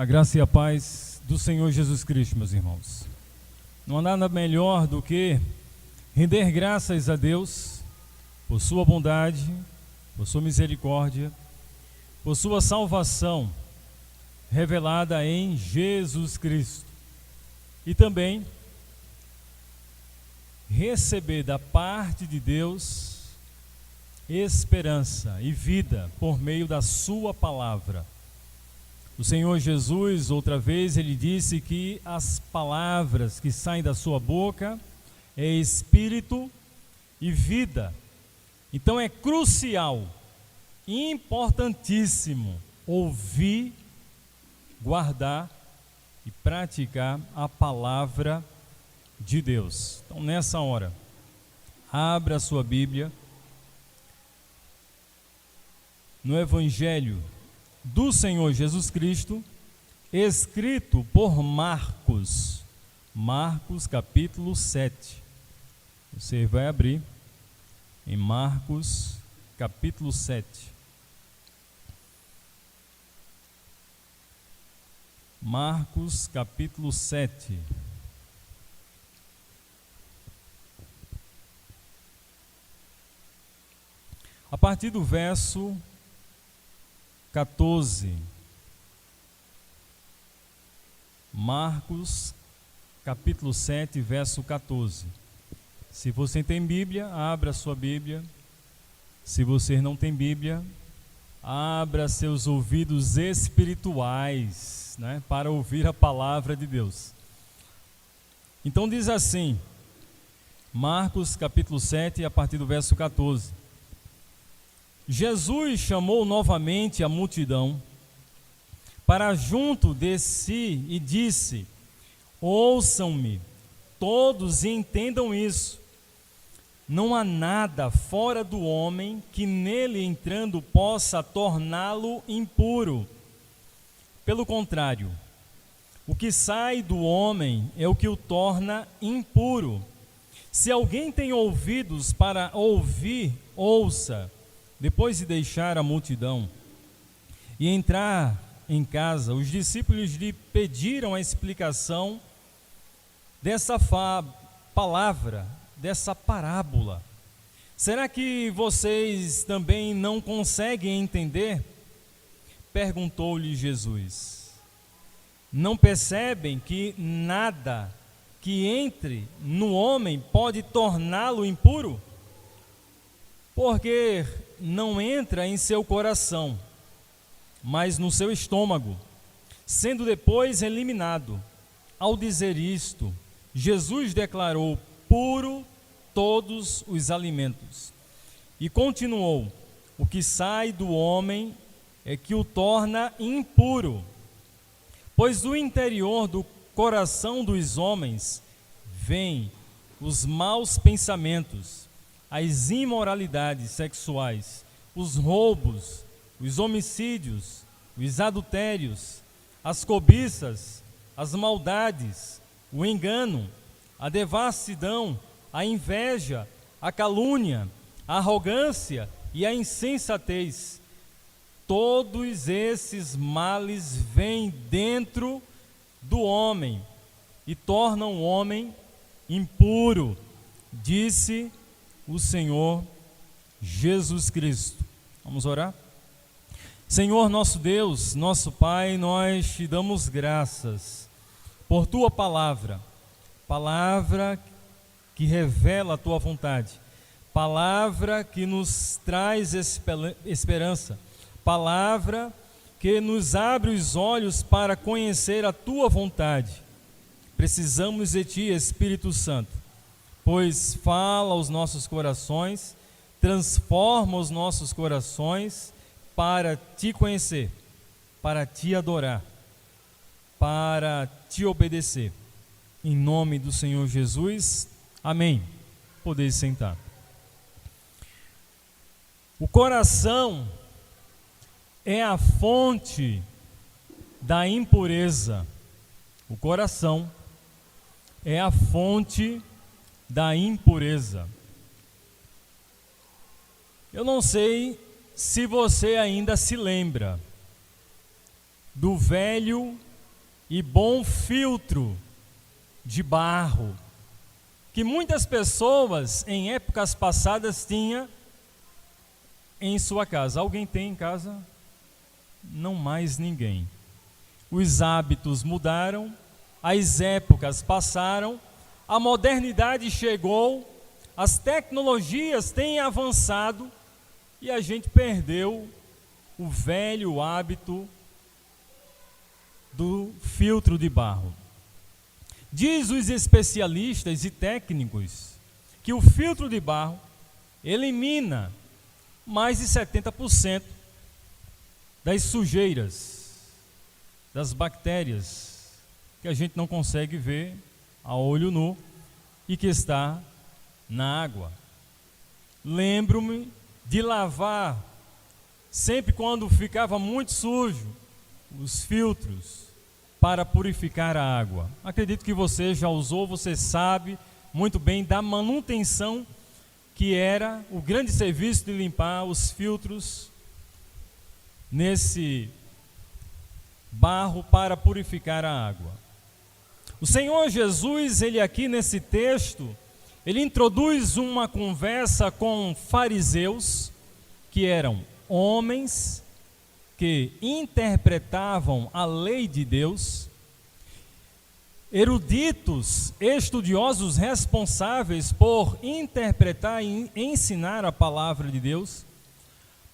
A graça e a paz do Senhor Jesus Cristo, meus irmãos. Não há nada melhor do que render graças a Deus por sua bondade, por sua misericórdia, por sua salvação revelada em Jesus Cristo. E também receber da parte de Deus esperança e vida por meio da sua palavra. O Senhor Jesus, outra vez, ele disse que as palavras que saem da sua boca é espírito e vida. Então é crucial, importantíssimo, ouvir, guardar e praticar a palavra de Deus. Então, nessa hora, abra a sua Bíblia no Evangelho do Senhor Jesus Cristo, escrito por Marcos, capítulo 7. Você vai abrir em Marcos, capítulo 7. Marcos, capítulo 7. A partir do verso 14. Marcos, capítulo 7, verso 14. Se você tem Bíblia, abra sua Bíblia. Se você não tem Bíblia, abra seus ouvidos espirituais, para ouvir a palavra de Deus. Então diz assim, Marcos, capítulo 7, a partir do verso 14. Jesus chamou novamente a multidão para junto de si e disse: ouçam-me todos e entendam isso. Não há nada fora do homem que nele entrando possa torná-lo impuro. Pelo contrário, o que sai do homem é o que o torna impuro. Se alguém tem ouvidos para ouvir, ouça. Depois de deixar a multidão e entrar em casa, os discípulos lhe pediram a explicação dessa palavra, dessa parábola. Será que vocês também não conseguem entender? Perguntou-lhe Jesus. Não percebem que nada que entre no homem pode torná-lo impuro? Porque não entra em seu coração, mas no seu estômago, sendo depois eliminado. Ao dizer isto, Jesus declarou puro todos os alimentos. E continuou: o que sai do homem é que o torna impuro, pois do interior do coração dos homens vêm os maus pensamentos, as imoralidades sexuais, os roubos, os homicídios, os adultérios, as cobiças, as maldades, o engano, a devassidão, a inveja, a calúnia, a arrogância e a insensatez. Todos esses males vêm dentro do homem e tornam o homem impuro, disse o Senhor Jesus Cristo. Vamos orar? Senhor nosso Deus, nosso Pai, nós te damos graças por tua palavra que revela a tua vontade, palavra que nos traz esperança, palavra que nos abre os olhos para conhecer a tua vontade. Precisamos de ti, Espírito Santo, pois fala aos nossos corações, transforma os nossos corações para te conhecer, para te adorar, para te obedecer. Em nome do Senhor Jesus, amém. Podeis sentar. O coração é a fonte da impureza. O coração é a fonte da impureza. Eu não sei se você ainda se lembra do velho e bom filtro de barro, que muitas pessoas em épocas passadas tinham em sua casa. Alguém tem em casa? Não mais ninguém. Os hábitos mudaram, as épocas passaram, a modernidade chegou, as tecnologias têm avançado e a gente perdeu o velho hábito do filtro de barro. Diz os especialistas e técnicos que o filtro de barro elimina mais de 70% das sujeiras, das bactérias que a gente não consegue ver a olho nu e que está na água. Lembro-me de lavar, sempre quando ficava muito sujo, os filtros para purificar a água. Acredito que você já usou, você sabe muito bem da manutenção que era o grande serviço de limpar os filtros nesse barro para purificar a água. O Senhor Jesus, ele aqui nesse texto, ele introduz uma conversa com fariseus, que eram homens que interpretavam a lei de Deus, eruditos, estudiosos responsáveis por interpretar e ensinar a palavra de Deus,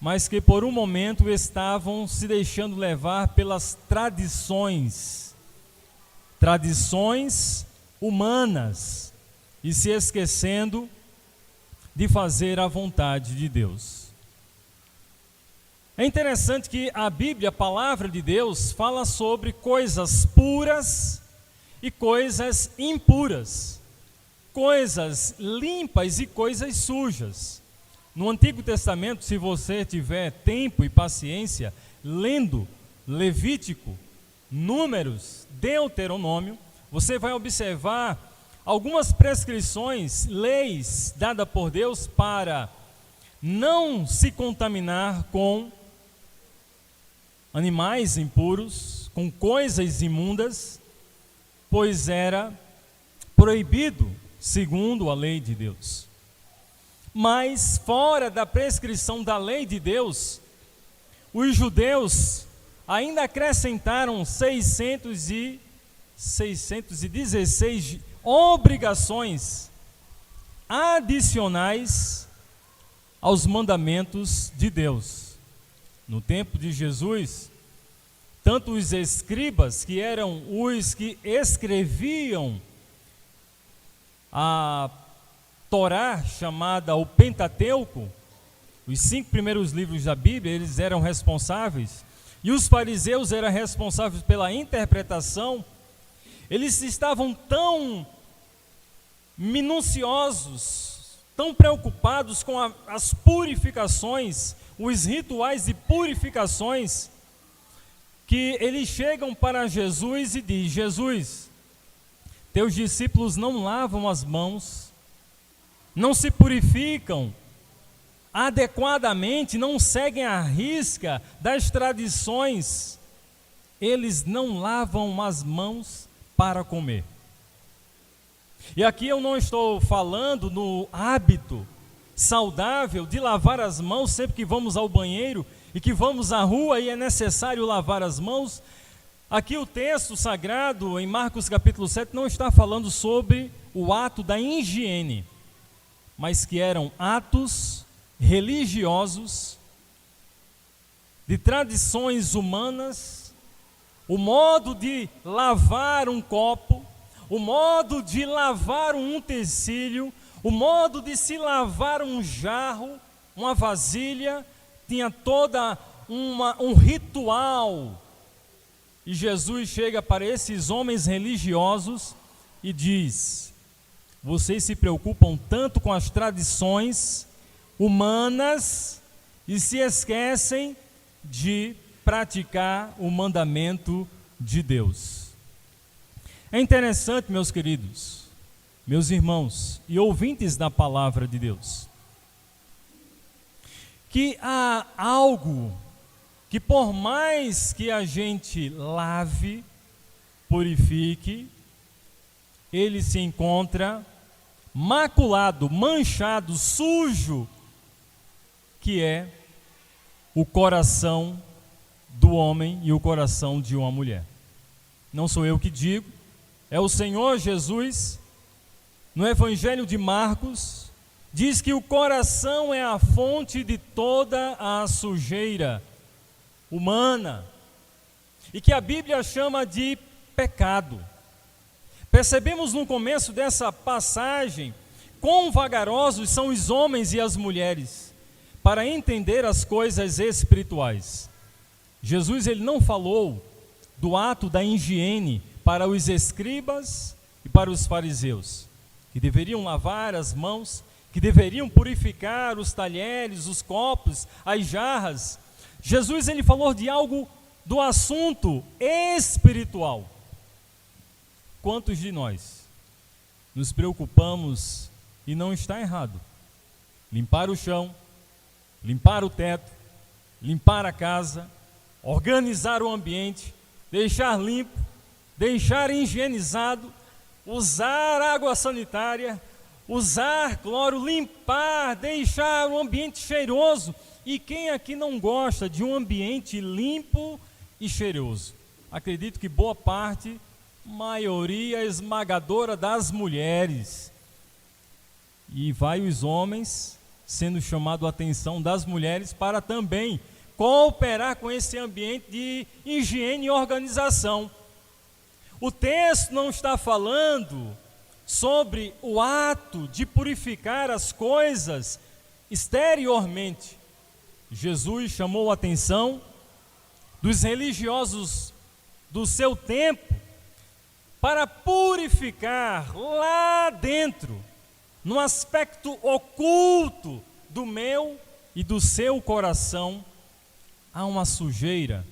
mas que por um momento estavam se deixando levar pelas tradições humanas e se esquecendo de fazer a vontade de Deus. É interessante que a Bíblia, a palavra de Deus, fala sobre coisas puras e coisas impuras, coisas limpas e coisas sujas. No Antigo Testamento, se você tiver tempo e paciência, lendo Levítico, Números, Deuteronômio, você vai observar algumas prescrições, leis dadas por Deus para não se contaminar com animais impuros, com coisas imundas, pois era proibido segundo a lei de Deus. Mas fora da prescrição da lei de Deus, os judeus ainda acrescentaram 616 obrigações adicionais aos mandamentos de Deus. No tempo de Jesus, tanto os escribas, que eram os que escreviam a Torá, chamada o Pentateuco, os 5 primeiros livros da Bíblia, eles eram responsáveis, e os fariseus eram responsáveis pela interpretação. Eles estavam tão minuciosos, tão preocupados com as purificações, os rituais de purificações, que eles chegam para Jesus e dizem: Jesus, teus discípulos não lavam as mãos, não se purificam adequadamente, não seguem à risca das tradições, eles não lavam as mãos para comer. E aqui eu não estou falando no hábito saudável de lavar as mãos sempre que vamos ao banheiro e que vamos à rua e é necessário lavar as mãos. Aqui o texto sagrado, em Marcos capítulo 7, não está falando sobre o ato da higiene, mas que eram atos religiosos, de tradições humanas, o modo de lavar um copo, o modo de lavar um utensílio, o modo de se lavar um jarro, uma vasilha, tinha toda um ritual. E Jesus chega para esses homens religiosos e diz: vocês se preocupam tanto com as tradições humanas e se esquecem de praticar o mandamento de Deus. É interessante, meus queridos, meus irmãos e ouvintes da palavra de Deus, que há algo que por mais que a gente lave, purifique, ele se encontra maculado, manchado, sujo, que é o coração do homem e o coração de uma mulher. Não sou eu que digo, é o Senhor Jesus, no Evangelho de Marcos, diz que o coração é a fonte de toda a sujeira humana, e que a Bíblia chama de pecado. Percebemos no começo dessa passagem quão vagarosos são os homens e as mulheres para entender as coisas espirituais. Jesus ele não falou do ato da higiene para os escribas e para os fariseus, que deveriam lavar as mãos, que deveriam purificar os talheres, os copos, as jarras. Jesus ele falou de algo do assunto espiritual. Quantos de nós nos preocupamos, e não está errado, limpar o chão, limpar o teto, limpar a casa, organizar o ambiente, deixar limpo, deixar higienizado, usar água sanitária, usar cloro, limpar, deixar o ambiente cheiroso. E quem aqui não gosta de um ambiente limpo e cheiroso? Acredito que boa parte, maioria esmagadora das mulheres. E vai os homens sendo chamado a atenção das mulheres para também cooperar com esse ambiente de higiene e organização. O texto não está falando sobre o ato de purificar as coisas exteriormente. Jesus chamou a atenção dos religiosos do seu tempo para purificar lá dentro, no aspecto oculto do meu e do seu coração, há uma sujeira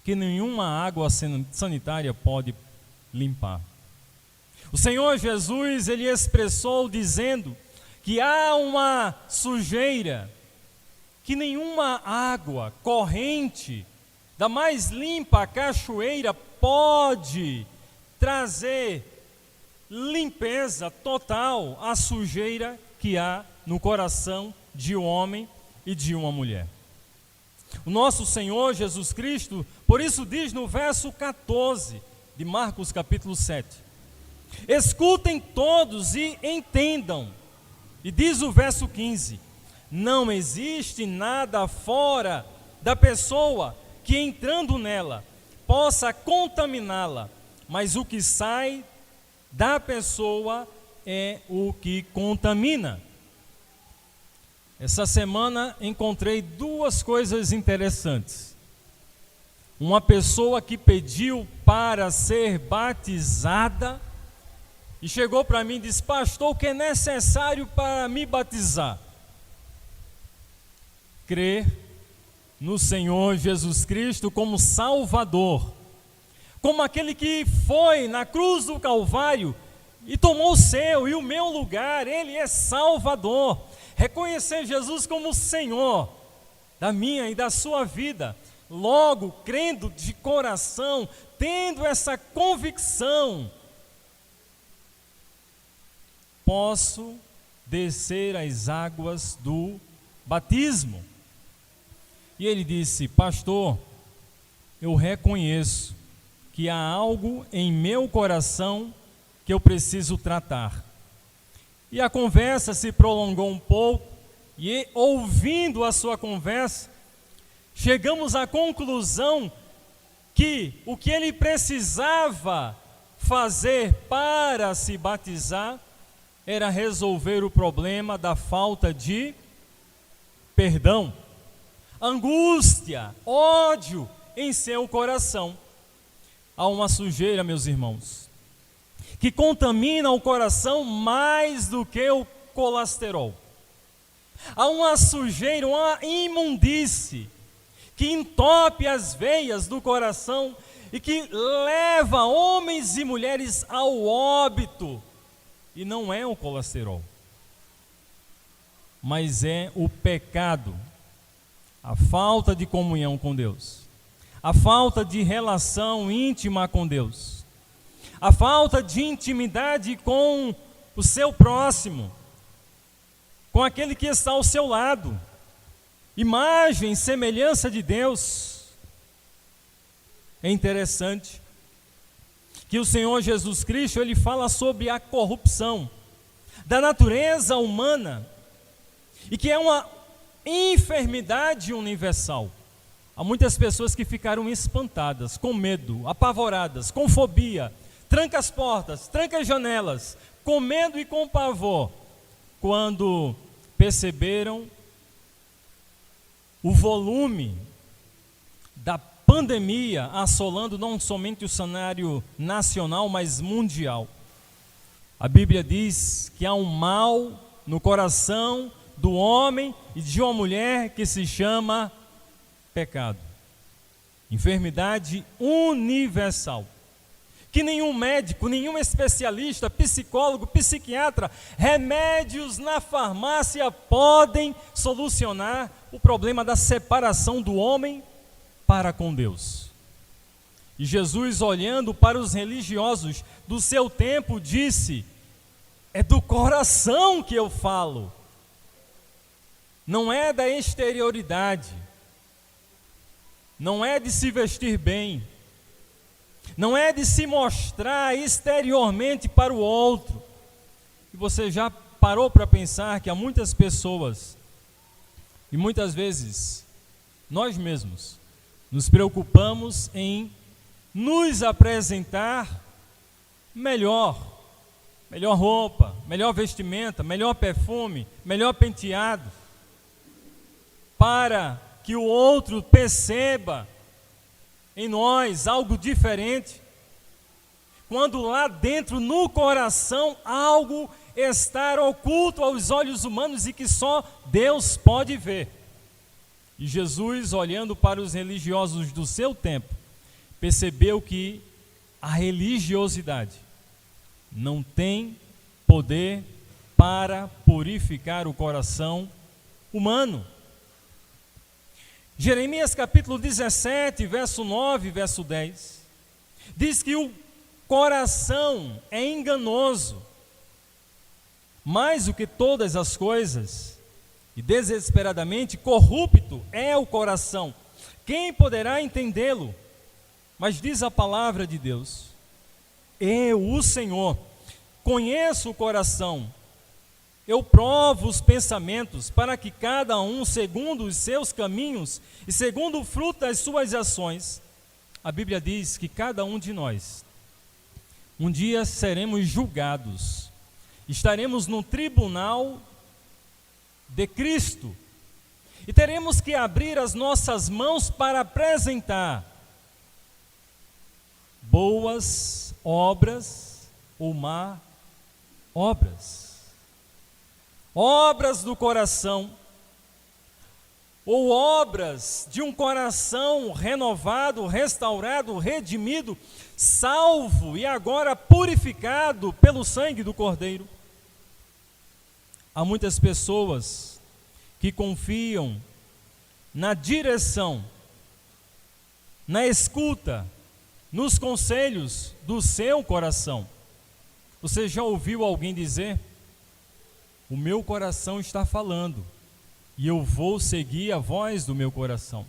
que nenhuma água sanitária pode limpar. O Senhor Jesus, ele expressou dizendo que há uma sujeira que nenhuma água corrente, da mais limpa cachoeira, pode trazer limpeza total à sujeira que há no coração de um homem e de uma mulher. O nosso Senhor Jesus Cristo, por isso diz no verso 14 de Marcos capítulo 7, escutem todos e entendam. E diz o verso 15, não existe nada fora da pessoa que entrando nela possa contaminá-la, mas o que sai da pessoa é o que contamina. Essa semana encontrei duas coisas interessantes. Uma pessoa que pediu para ser batizada e chegou para mim e disse: pastor, o que é necessário para me batizar? Crer no Senhor Jesus Cristo como Salvador, como aquele que foi na cruz do Calvário e tomou o seu e o meu lugar. Ele é Salvador. Reconhecer Jesus como Senhor da minha e da sua vida, logo crendo de coração, tendo essa convicção, posso descer as águas do batismo. E ele disse: pastor, eu reconheço que há algo em meu coração que eu preciso tratar. E a conversa se prolongou um pouco, e ouvindo a sua conversa, chegamos à conclusão que o que ele precisava fazer para se batizar era resolver o problema da falta de perdão, angústia, ódio em seu coração. Há uma sujeira, meus irmãos, que contamina o coração mais do que o colesterol. Há uma sujeira, uma imundície, que entope as veias do coração e que leva homens e mulheres ao óbito. E não é o colesterol, mas é o pecado, a falta de comunhão com Deus, a falta de relação íntima com Deus. a falta de intimidade com o seu próximo, com aquele que está ao seu lado, imagem, semelhança de Deus. É interessante que o Senhor Jesus Cristo, ele fala sobre a corrupção da natureza humana e que é uma enfermidade universal. Há muitas pessoas que ficaram espantadas, com medo, apavoradas, com fobia, tranca as portas, tranca as janelas, com medo e com pavor, quando perceberam o volume da pandemia assolando não somente o cenário nacional, mas mundial. A Bíblia diz que há um mal no coração do homem e de uma mulher que se chama pecado. Enfermidade universal, que nenhum médico, nenhum especialista, psicólogo, psiquiatra, remédios na farmácia podem solucionar o problema da separação do homem para com Deus. E Jesus, olhando para os religiosos do seu tempo, disse: é do coração que eu falo, não é da exterioridade, não é de se vestir bem, não é de se mostrar exteriormente para o outro. E você já parou para pensar que há muitas pessoas, e muitas vezes nós mesmos, nos preocupamos em nos apresentar melhor roupa, melhor vestimenta, melhor perfume, melhor penteado, para que o outro perceba em nós algo diferente, quando lá dentro, no coração, algo está oculto aos olhos humanos e que só Deus pode ver. E Jesus, olhando para os religiosos do seu tempo, percebeu que a religiosidade não tem poder para purificar o coração humano. Jeremias capítulo 17, verso 9, verso 10, diz que o coração é enganoso, mais do que todas as coisas, e desesperadamente corrupto é o coração. Quem poderá entendê-lo? Mas diz a palavra de Deus: eu, o Senhor, conheço o coração, eu provo os pensamentos, para que cada um, segundo os seus caminhos e segundo o fruto das suas ações. A Bíblia diz que cada um de nós, um dia seremos julgados, estaremos no tribunal de Cristo, e teremos que abrir as nossas mãos para apresentar boas obras ou má obras, obras do coração, ou obras de um coração renovado, restaurado, redimido, salvo e agora purificado pelo sangue do Cordeiro. Há muitas pessoas que confiam na direção, na escuta, nos conselhos do seu coração. Você já ouviu alguém dizer: o meu coração está falando e eu vou seguir a voz do meu coração?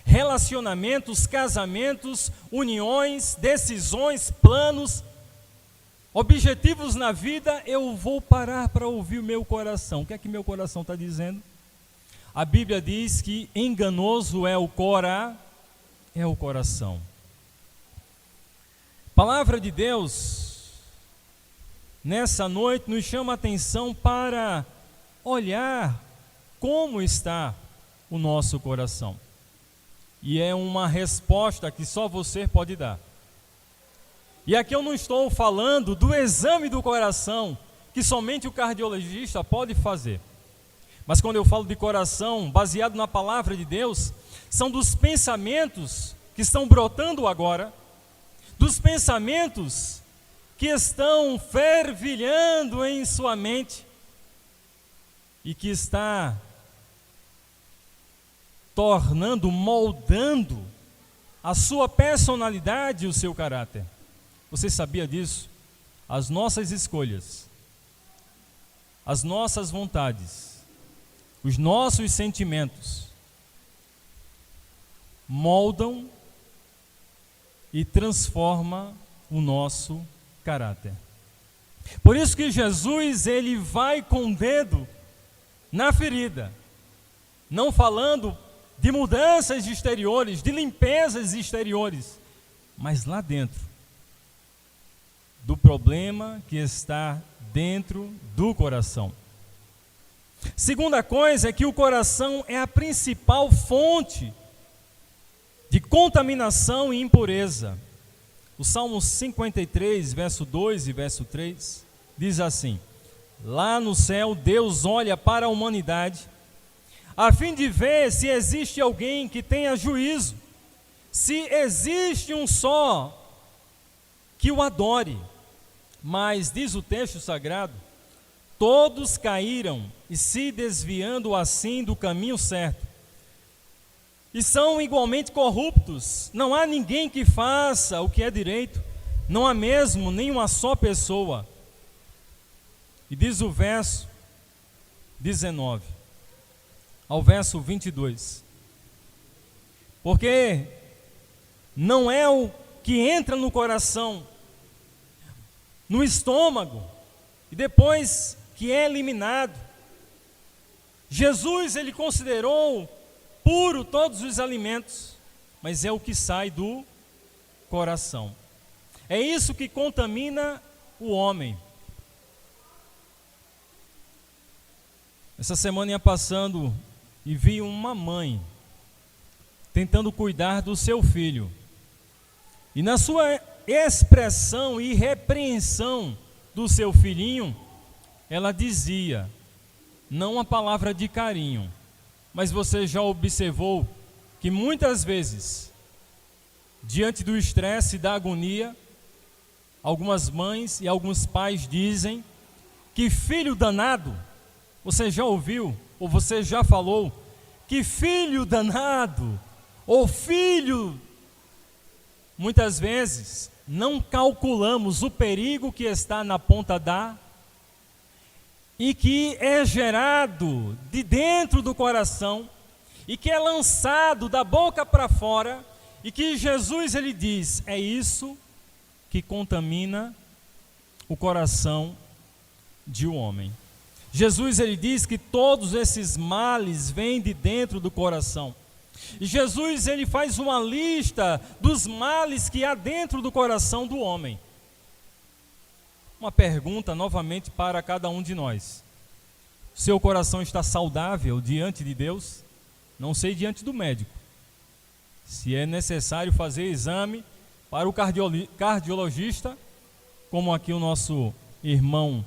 Relacionamentos, casamentos, uniões, decisões, planos, objetivos na vida, eu vou parar para ouvir o meu coração. O que é que meu coração está dizendo? A Bíblia diz que enganoso é o coração. A palavra de Deus, nessa noite, nos chama a atenção para olhar como está o nosso coração. E é uma resposta que só você pode dar. E aqui eu não estou falando do exame do coração, que somente o cardiologista pode fazer. Mas quando eu falo de coração, baseado na palavra de Deus, são dos pensamentos que estão brotando agora, dos pensamentos que estão fervilhando em sua mente e que está moldando a sua personalidade e o seu caráter. Você sabia disso? As nossas escolhas, as nossas vontades, os nossos sentimentos moldam e transformam o nosso caráter. Por isso que Jesus, ele vai com o dedo na ferida, não falando de mudanças exteriores, de limpezas exteriores, mas lá dentro, do problema que está dentro do coração. Segunda coisa é que o coração é a principal fonte de contaminação e impureza. O Salmo 53, verso 2 e verso 3, diz assim: lá no céu Deus olha para a humanidade, a fim de ver se existe alguém que tenha juízo, se existe um só que o adore. Mas, diz o texto sagrado, todos caíram e se desviando assim do caminho certo, e são igualmente corruptos. Não há ninguém que faça o que é direito, não há mesmo nem uma só pessoa. E diz o verso 19 ao verso 22, porque não é o que entra no coração, no estômago, e depois que é eliminado. Jesus, ele considerou puro todos os alimentos, mas é o que sai do coração. É isso que contamina o homem. Essa semana ia passando e vi uma mãe tentando cuidar do seu filho. E na sua expressão e repreensão do seu filhinho, ela dizia, não uma palavra de carinho, mas você já observou que muitas vezes, diante do estresse e da agonia, algumas mães e alguns pais dizem que filho danado. Você já ouviu, ou você já falou, que filho danado, ou filho. Muitas vezes não calculamos o perigo que está na ponta da e que é gerado de dentro do coração e que é lançado da boca para fora, e que Jesus, ele diz, é isso que contamina o coração de um homem. Jesus, ele diz que todos esses males vêm de dentro do coração. E Jesus, ele faz uma lista dos males que há dentro do coração do homem. Uma pergunta novamente para cada um de nós: seu coração está saudável diante de Deus? Não sei diante do médico. Se é necessário fazer exame para o cardiologista, como aqui o nosso irmão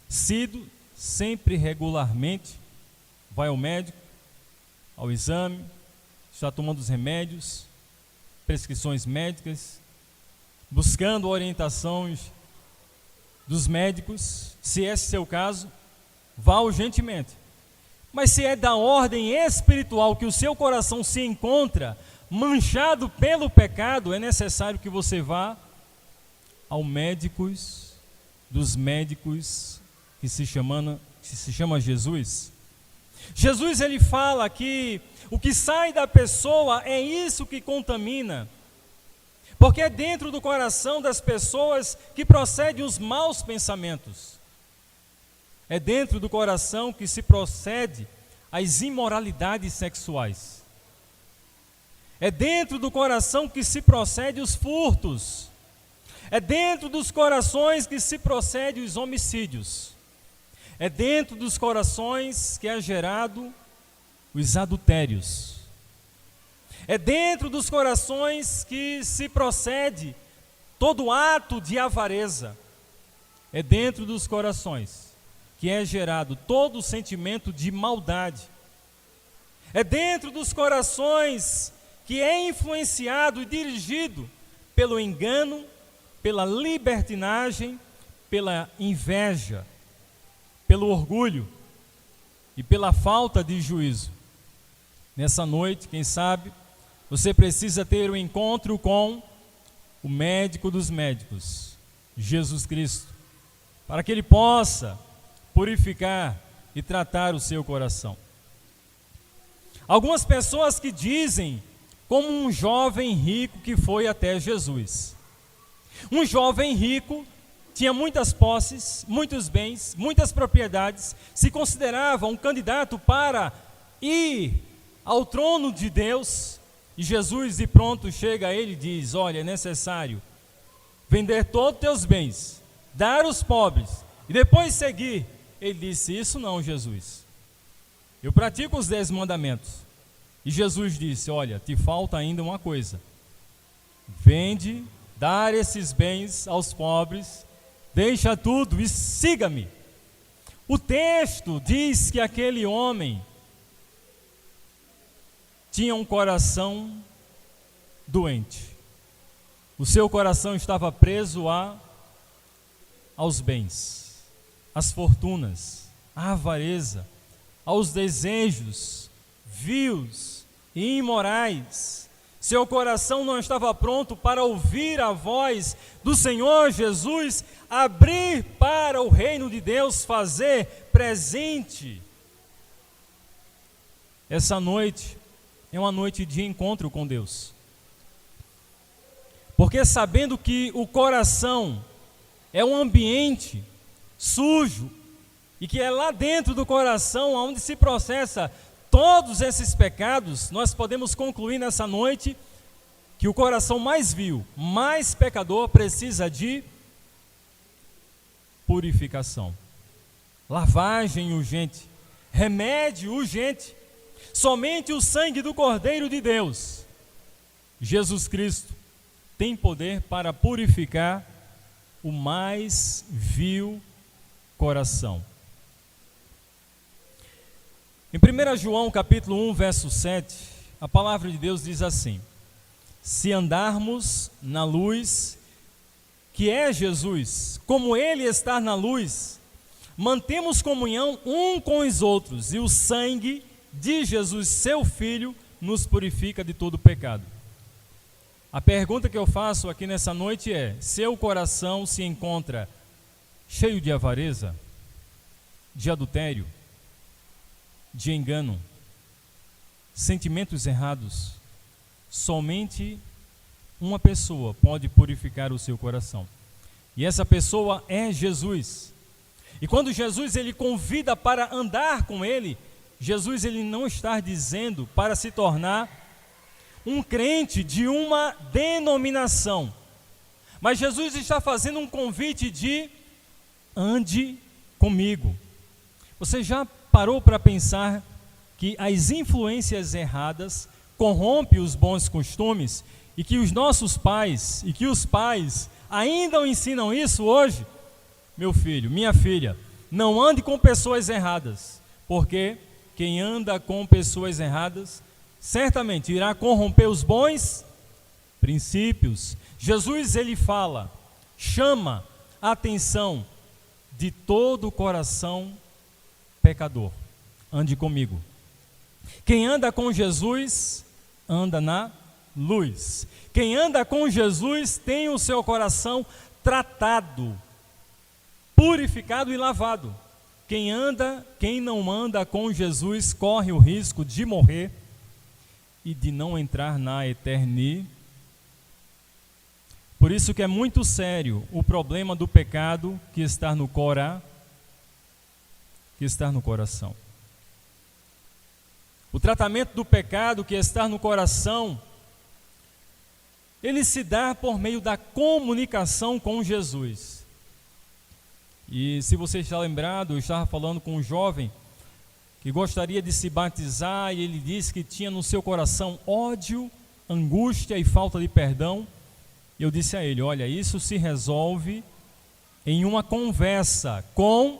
Cido, sempre regularmente vai ao médico, ao exame, está tomando os remédios, prescrições médicas, buscando orientações dos médicos. Se esse é seu caso, vá urgentemente. Mas se é da ordem espiritual, que o seu coração se encontra manchado pelo pecado, é necessário que você vá ao médico dos médicos, que se chama Jesus. Jesus, ele fala que o que sai da pessoa é isso que contamina, porque é dentro do coração das pessoas que procedem os maus pensamentos, é dentro do coração que se procede as imoralidades sexuais, é dentro do coração que se procede os furtos, é dentro dos corações que se procede os homicídios, é dentro dos corações que é gerado os adultérios, é dentro dos corações que se procede todo ato de avareza, é dentro dos corações que é gerado todo o sentimento de maldade, é dentro dos corações que é influenciado e dirigido pelo engano, pela libertinagem, pela inveja, pelo orgulho e pela falta de juízo. Nessa noite, quem sabe, você precisa ter um encontro com o médico dos médicos, Jesus Cristo, para que Ele possa purificar e tratar o seu coração. Algumas pessoas que dizem, como um jovem rico que foi até Jesus. Um jovem rico tinha muitas posses, muitos bens, muitas propriedades, se considerava um candidato para ir ao trono de Deus, e Jesus de pronto chega a ele e diz: olha, é necessário vender todos os teus bens, dar aos pobres e depois seguir. Ele disse: isso não, Jesus, eu pratico os 10 mandamentos. E Jesus disse: olha, te falta ainda uma coisa, vende, dar esses bens aos pobres, deixa tudo e siga-me. O texto diz que aquele homem tinha um coração doente. O seu coração estava preso aos bens, às fortunas, à avareza, aos desejos vios e imorais. Seu coração não estava pronto para ouvir a voz do Senhor Jesus, abrir para o reino de Deus, fazer presente. Essa noite é uma noite de encontro com Deus. Porque sabendo que o coração é um ambiente sujo, e que é lá dentro do coração onde se processa todos esses pecados, nós podemos concluir nessa noite que o coração mais vil, mais pecador, precisa de purificação, lavagem urgente, remédio urgente. Somente o sangue do Cordeiro de Deus, Jesus Cristo, tem poder para purificar o mais vil coração. Em 1 João capítulo 1, verso 7, a palavra de Deus diz assim: se andarmos na luz, que é Jesus, como Ele está na luz, mantemos comunhão um com os outros, e o sangue de Jesus, seu Filho, nos purifica de todo pecado. A pergunta que eu faço aqui nessa noite é: seu coração se encontra cheio de avareza, de adultério, de engano, sentimentos errados? Somente uma pessoa pode purificar o seu coração, e essa pessoa é Jesus. E quando Jesus ele convida para andar com Ele, Jesus ele não está dizendo para se tornar um crente de uma denominação, mas Jesus está fazendo um convite de: ande comigo. Você já parou para pensar que as influências erradas corrompem os bons costumes, e que os nossos pais, e que os pais ainda ensinam isso hoje? Meu filho, minha filha, não ande com pessoas erradas, porque quem anda com pessoas erradas certamente irá corromper os bons princípios. Jesus ele fala, chama a atenção de todo o coração pecador: ande comigo. Quem anda com Jesus anda na luz. Quem anda com Jesus tem o seu coração tratado, purificado e lavado. Quem não anda com Jesus corre o risco de morrer e de não entrar na eternidade. Por isso que é muito sério o problema do pecado que está no coração. O tratamento do pecado que está no coração, ele se dá por meio da comunicação com Jesus. E se você está lembrado, eu estava falando com um jovem que gostaria de se batizar, e ele disse que tinha no seu coração ódio, angústia e falta de perdão. Eu disse a ele: olha, isso se resolve em uma conversa com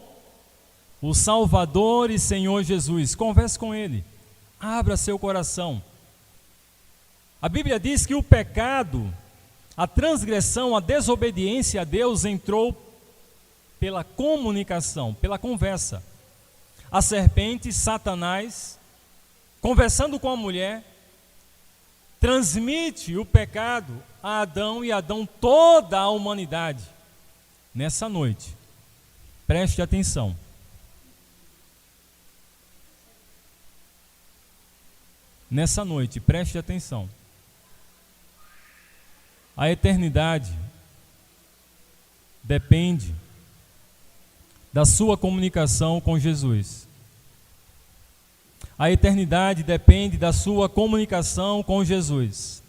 o Salvador e Senhor Jesus. Converse com Ele, abra seu coração. A Bíblia diz que o pecado, a transgressão, a desobediência a Deus entrou pela comunicação, pela conversa. A serpente, Satanás, conversando com a mulher, transmite o pecado a Adão e Adão toda a humanidade. Nessa noite, preste atenção. Nessa noite, preste atenção. A eternidade depende da sua comunicação com Jesus. A eternidade depende da sua comunicação com Jesus.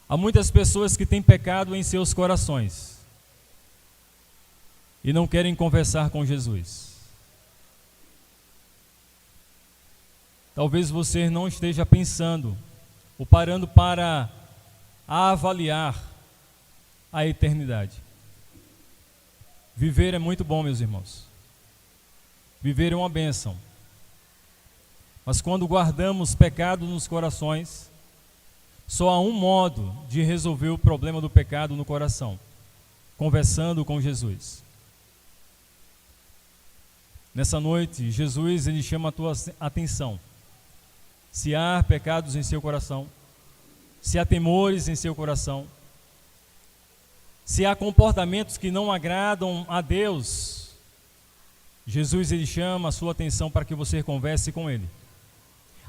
Há muitas pessoas que têm pecado em seus corações e não querem conversar com Jesus. Talvez você não esteja pensando ou parando para avaliar a eternidade. Viver é muito bom, meus irmãos. Viver é uma bênção. Mas quando guardamos pecado nos corações, só há um modo de resolver o problema do pecado no coração: conversando com Jesus. Nessa noite, Jesus ele chama a tua atenção. Se há pecados em seu coração, se há temores em seu coração, se há comportamentos que não agradam a Deus, Jesus ele chama a sua atenção para que você converse com Ele.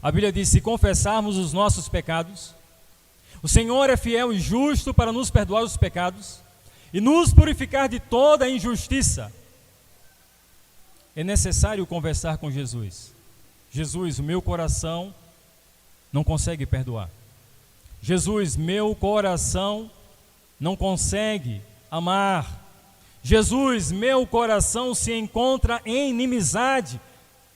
A Bíblia diz: se confessarmos os nossos pecados, o Senhor é fiel e justo para nos perdoar os pecados e nos purificar de toda a injustiça. É necessário conversar com Jesus. Jesus, o meu coração não consegue perdoar. Jesus, meu coração não consegue amar. Jesus, meu coração se encontra em inimizade,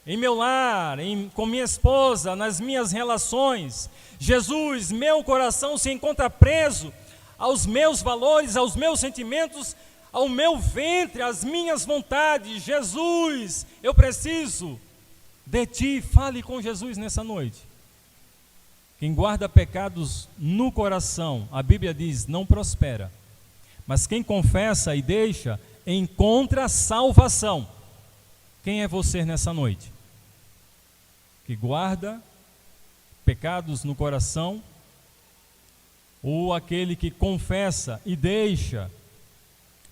em meu lar, com minha esposa, nas minhas relações. Jesus, meu coração se encontra preso aos meus valores, aos meus sentimentos, ao meu ventre, às minhas vontades. Jesus, eu preciso de Ti. Fale com Jesus nessa noite. Quem guarda pecados no coração, a Bíblia diz, não prospera. Mas quem confessa e deixa, encontra salvação. Quem é você nessa noite? Que guarda pecados no coração, ou aquele que confessa e deixa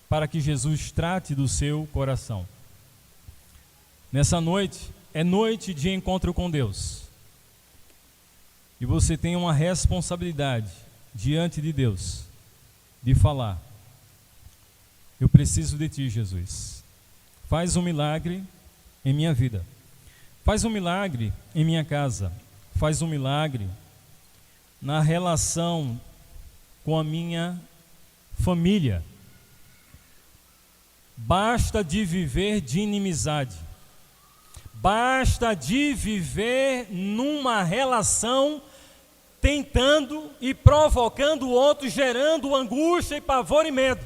para que Jesus trate do seu coração? Nessa noite, é noite de encontro com Deus. E você tem uma responsabilidade diante de Deus, de falar: eu preciso de Ti, Jesus. Faz um milagre em minha vida. Faz um milagre em minha casa. Faz um milagre na relação com a minha família. Basta de viver de inimizade. Basta de viver numa relação tentando e provocando o outro, gerando angústia e pavor e medo.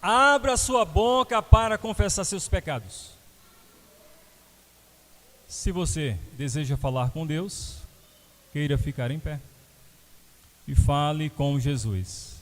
Abra sua boca para confessar seus pecados. Se você deseja falar com Deus, queira ficar em pé e fale com Jesus.